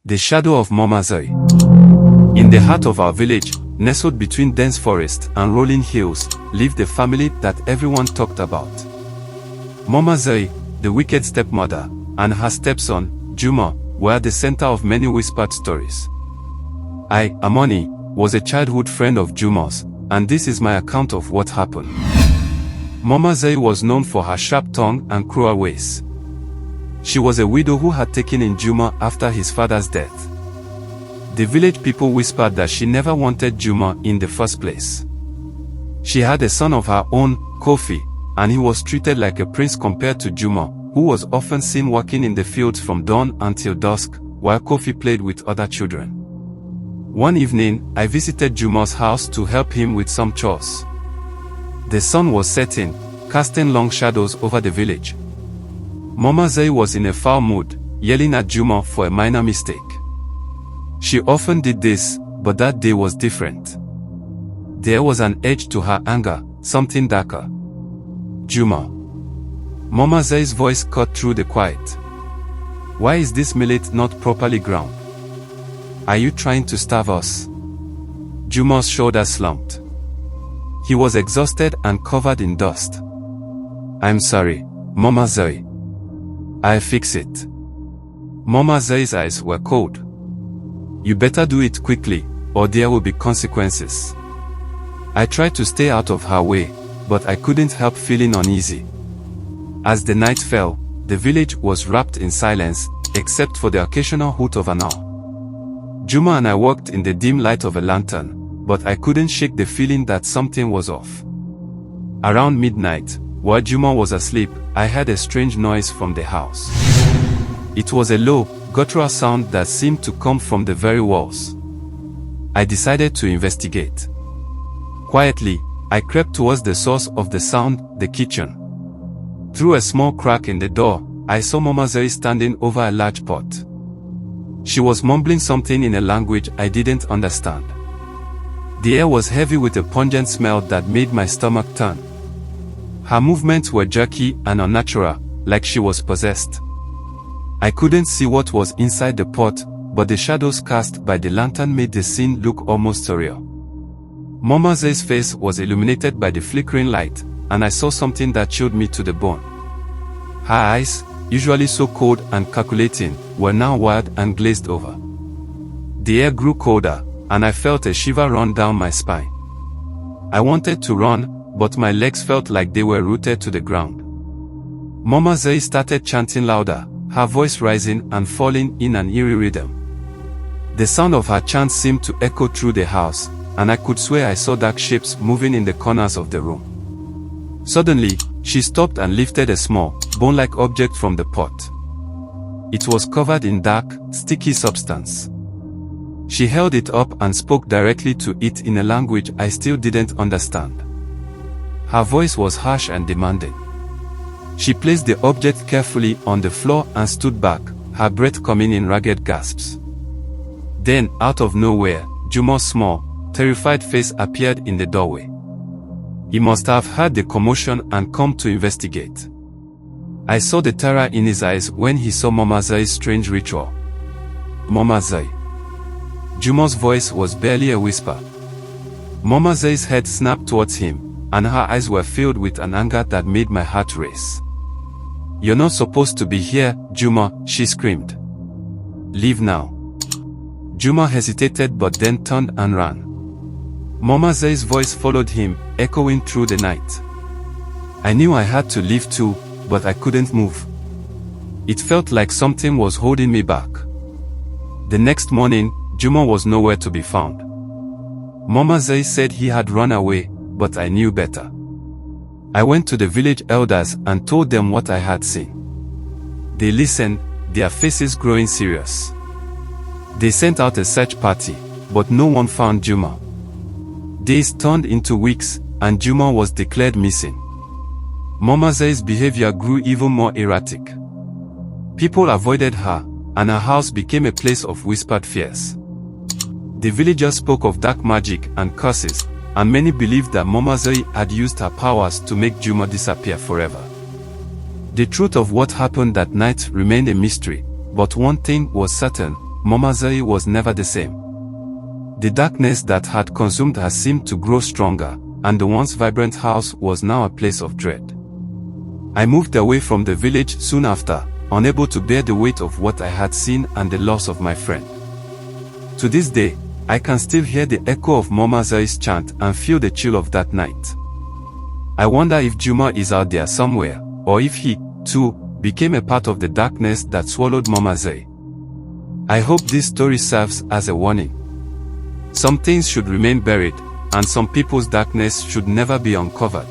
The shadow of Mama Zuri. In the heart of our village, nestled between dense forest and rolling hills, lived a family that everyone talked about. Mama Zuri, the wicked stepmother, and her stepson, Juma, were at the center of many whispered stories. I, Amani, was a childhood friend of Juma's, and this is my account of what happened. Mama Zuri was known for her sharp tongue and cruel ways. She was a widow who had taken in Juma after his father's death. The village people whispered that she never wanted Juma in the first place. She had a son of her own, Kofi, and he was treated like a prince compared to Juma, who was often seen working in the fields from dawn until dusk, while Kofi played with other children. One evening, I visited Juma's house to help him with some chores. The sun was setting, casting long shadows over the village. Mama Zuri was in a foul mood, yelling at Juma for a minor mistake. She often did this, but that day was different. There was an edge to her anger, something darker. Juma. Mama Zuri's voice cut through the quiet. Why is this millet not properly ground? Are you trying to starve us? Juma's shoulders slumped. He was exhausted and covered in dust. I'm sorry, Mama Zuri. I'll fix it. Mama Zuri's eyes were cold. You better do it quickly, or there will be consequences. I tried to stay out of her way, but I couldn't help feeling uneasy. As the night fell, the village was wrapped in silence, except for the occasional hoot of an owl. Juma and I walked in the dim light of a lantern, but I couldn't shake the feeling that something was off. Around midnight, while Juma was asleep, I heard a strange noise from the house. It was a low, guttural sound that seemed to come from the very walls. I decided to investigate. Quietly, I crept towards the source of the sound, the kitchen. Through a small crack in the door, I saw Mama Zuri standing over a large pot. She was mumbling something in a language I didn't understand. The air was heavy with a pungent smell that made my stomach turn. Her movements were jerky and unnatural, like she was possessed. I couldn't see what was inside the pot, but the shadows cast by the lantern made the scene look almost surreal. Mama Zuri's face was illuminated by the flickering light, and I saw something that chilled me to the bone. Her eyes, usually so cold and calculating, were now wild and glazed over. The air grew colder, and I felt a shiver run down my spine. I wanted to run, but my legs felt like they were rooted to the ground. Mama Zuri started chanting louder, her voice rising and falling in an eerie rhythm. The sound of her chant seemed to echo through the house, and I could swear I saw dark shapes moving in the corners of the room. Suddenly, she stopped and lifted a small, bone-like object from the pot. It was covered in dark, sticky substance. She held it up and spoke directly to it in a language I still didn't understand. Her voice was harsh and demanding. She placed the object carefully on the floor and stood back, her breath coming in ragged gasps. Then, out of nowhere, Juma's small, terrified face appeared in the doorway. He must have heard the commotion and come to investigate. I saw the terror in his eyes when he saw Mama Zuri's strange ritual. Mama Zuri. Juma's voice was barely a whisper. Mama Zuri's head snapped towards him, and her eyes were filled with an anger that made my heart race. You're not supposed to be here, Juma, she screamed. Leave now. Juma hesitated but then turned and ran. Mama Zuri's voice followed him, echoing through the night. I knew I had to leave too, but I couldn't move. It felt like something was holding me back. The next morning, Juma was nowhere to be found. Mama Zuri said he had run away, but I knew better. I went to the village elders and told them what I had seen. They listened, their faces growing serious. They sent out a search party, but no one found Juma. Days turned into weeks, and Juma was declared missing. Mama Zuri's behavior grew even more erratic. People avoided her, and her house became a place of whispered fears. The villagers spoke of dark magic and curses, and many believed that Mama Zuri had used her powers to make Juma disappear forever. The truth of what happened that night remained a mystery, but one thing was certain, Mama Zuri was never the same. The darkness that had consumed her seemed to grow stronger, and the once vibrant house was now a place of dread. I moved away from the village soon after, unable to bear the weight of what I had seen and the loss of my friend. To this day, I can still hear the echo of Mama Zuri's chant and feel the chill of that night. I wonder if Juma is out there somewhere, or if he, too, became a part of the darkness that swallowed Mama Zuri. I hope this story serves as a warning. Some things should remain buried, and some people's darkness should never be uncovered.